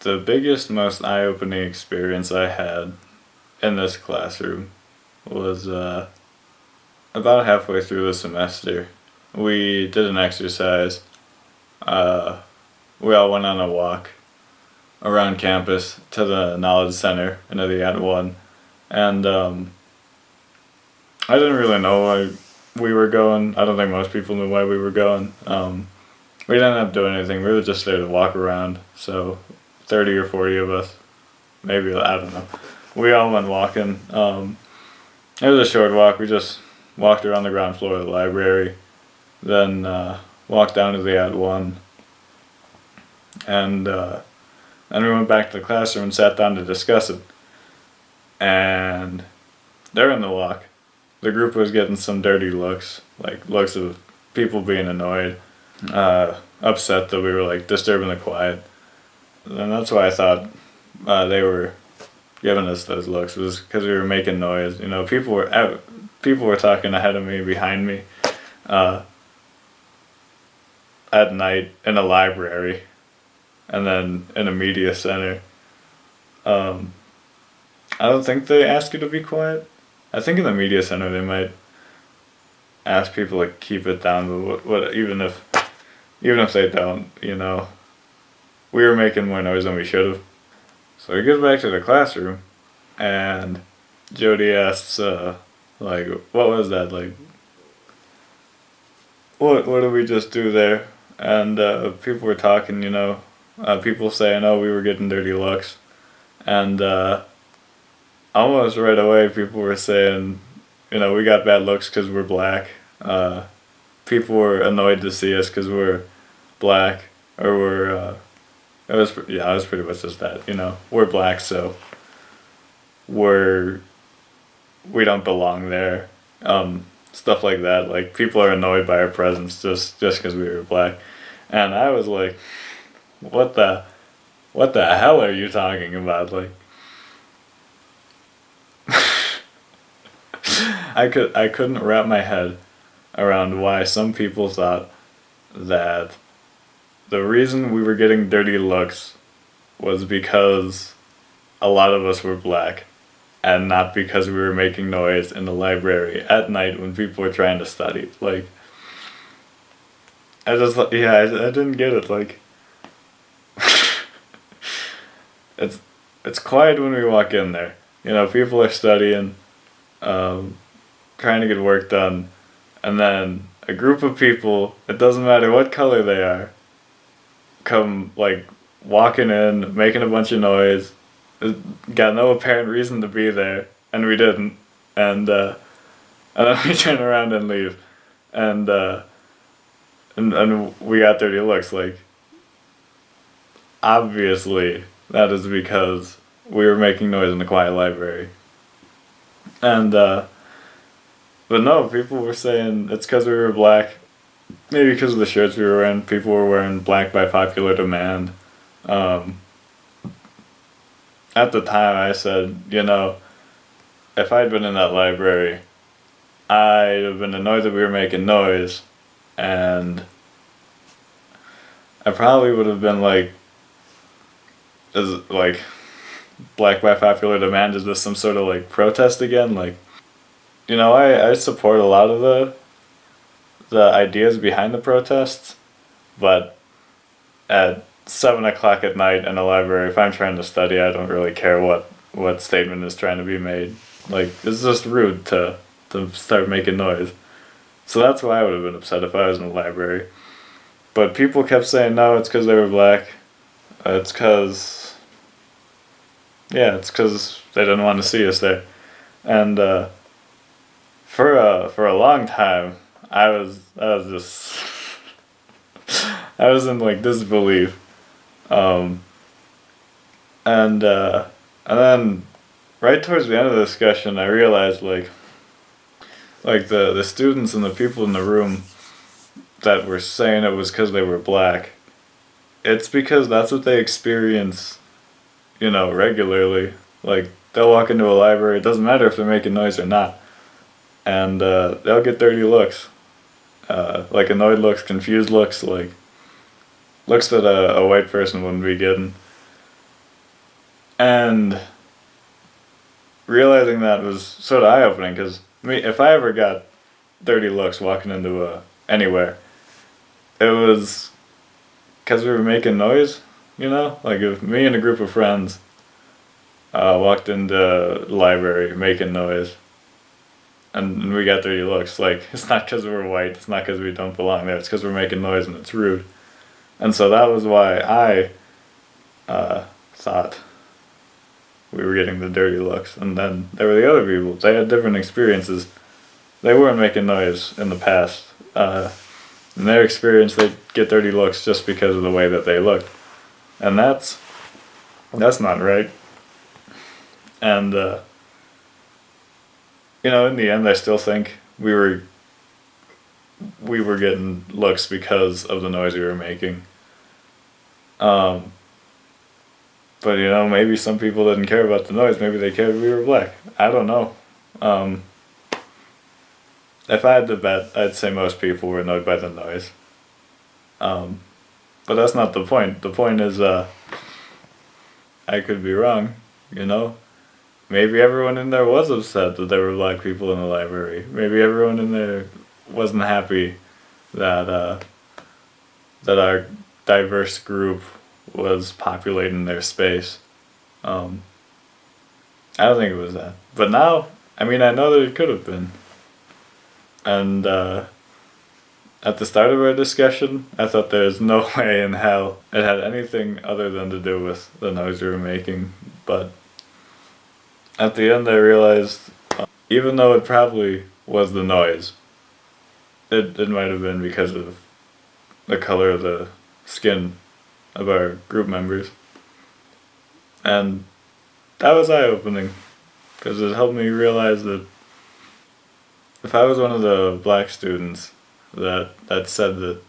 The biggest, most eye-opening experience I had in this classroom was about halfway through the semester. We did an exercise. Uh, we all went on a walk around campus to the Knowledge Center into the Ad 1. And I didn't really know why we were going. I don't think most people knew why we were going. We didn't end up doing anything. We were just there to walk around. So 30 or 40 of us, maybe, I don't know. We all went walking. It was a short walk. We just walked around the ground floor of the library, then walked down to the Ad 1, and then we went back to the classroom and sat down to discuss it. And during the walk, the group was getting some dirty looks, like looks of people being annoyed, upset that we were like disturbing the quiet. And that's why I thought they were giving us those looks, was because we were making noise. You know, people were talking ahead of me, behind me, uh, at night in a library, and then in a media center. Um, I don't think they ask you to be quiet. I think in the media center they might ask people to keep it down, but even if they don't, we were making more noise than we should have. So we get back to the classroom, and Jody asks, like, what was that? Like, what did we just do there? And people were talking, people saying, oh, we were getting dirty looks. And almost right away, people were saying, we got bad looks because we're black. People were annoyed to see us because we're black, or it was pretty much just that. We're black, so we don't belong there. Stuff like that. Like, people are annoyed by our presence just because we were black, and I was like, what the hell are you talking about? Like, I couldn't wrap my head around why some people thought that the reason we were getting dirty looks was because a lot of us were black, and not because we were making noise in the library at night when people were trying to study. Like, I didn't get it. Like, it's quiet when we walk in there. People are studying, trying to get work done, and then a group of people, it doesn't matter what color they are, come, like, walking in, making a bunch of noise, got no apparent reason to be there, and we didn't, and then we turn around and leave, and we got dirty looks. Like, obviously that is because we were making noise in the quiet library, and but no, people were saying it's because we were black. Maybe because of the shirts we were wearing. People were wearing black by popular demand. At the time, I said, if I'd been in that library, I'd have been annoyed that we were making noise, and I probably would have been like, is it like black by popular demand? Is this some sort of like protest again? Like, I support a lot of the ideas behind the protests, but at 7 o'clock at night in a library, if I'm trying to study, I don't really care what statement is trying to be made. Like, it's just rude to start making noise. So that's why I would have been upset if I was in the library. But people kept saying, no, it's because they were black. It's because they didn't want to see us there. And for a long time, I was just I was in like disbelief. And then right towards the end of the discussion, I realized like the students and the people in the room that were saying it was because they were black. It's because that's what they experience, regularly. Like, they'll walk into a library. It doesn't matter if they're making noise or not, and they'll get dirty looks, like annoyed looks, confused looks, like looks that a white person wouldn't be getting. And realizing that was sort of eye opening because if I ever got dirty looks walking into anywhere, it was because we were making noise. Like if me and a group of friends walked into the library making noise, and we got dirty looks. Like it's not because we're white. It's not because we don't belong there. It's because we're making noise and it's rude. And so that was why I thought we were getting the dirty looks. And then there were the other people. They had different experiences. They weren't making noise in the past. In their experience, they get dirty looks just because of the way that they looked. And that's not right. And, in the end, I still think we were getting looks because of the noise we were making. But maybe some people didn't care about the noise. Maybe they cared we were black. I don't know. If I had to bet, I'd say most people were annoyed by the noise. But that's not the point. The point is, I could be wrong. Maybe everyone in there was upset that there were black people in the library. Maybe everyone in there wasn't happy that that our diverse group was populating their space. I don't think it was that. But now, I know that it could have been. And at the start of our discussion, I thought there's no way in hell it had anything other than to do with the noise we were making. But at the end, I realized, even though it probably was the noise, it might have been because of the color of the skin of our group members. And that was eye-opening, because it helped me realize that if I was one of the black students that said that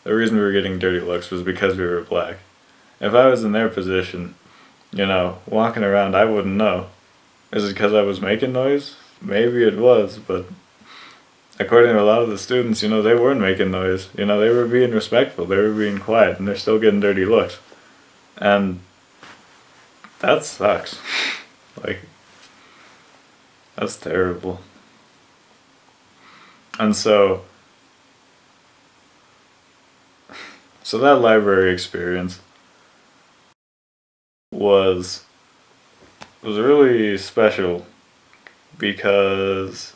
the reason we were getting dirty looks was because we were black, if I was in their position, walking around, I wouldn't know. Is it because I was making noise? Maybe it was, but according to a lot of the students, they weren't making noise. They were being respectful, they were being quiet, and they're still getting dirty looks. And that sucks. That's terrible. And so that library experience was really special because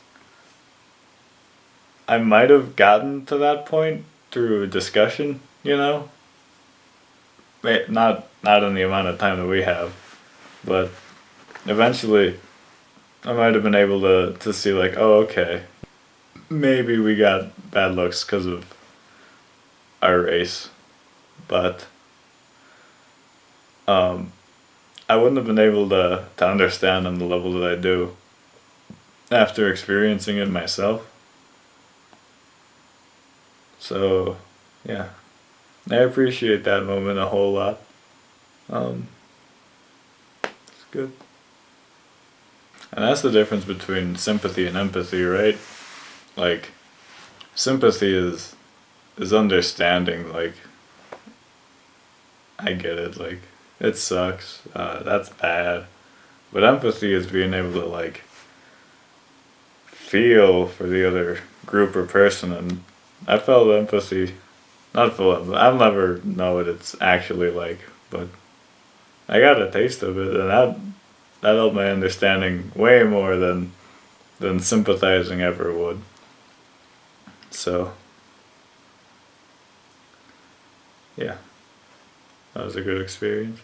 I might have gotten to that point through discussion, not in the amount of time that we have, but eventually I might have been able to see like, oh, okay, maybe we got bad looks because of our race, but I wouldn't have been able to understand on the level that I do after experiencing it myself. So, yeah, I appreciate that moment a whole lot. It's good. And that's the difference between sympathy and empathy, right? Like, sympathy is understanding, like, I get it, like, it sucks, that's bad. But empathy is being able to, like, feel for the other group or person, and I felt empathy, not full empathy, I'll never know what it's actually like, but I got a taste of it, and that helped my understanding way more than sympathizing ever would. So, yeah, that was a good experience.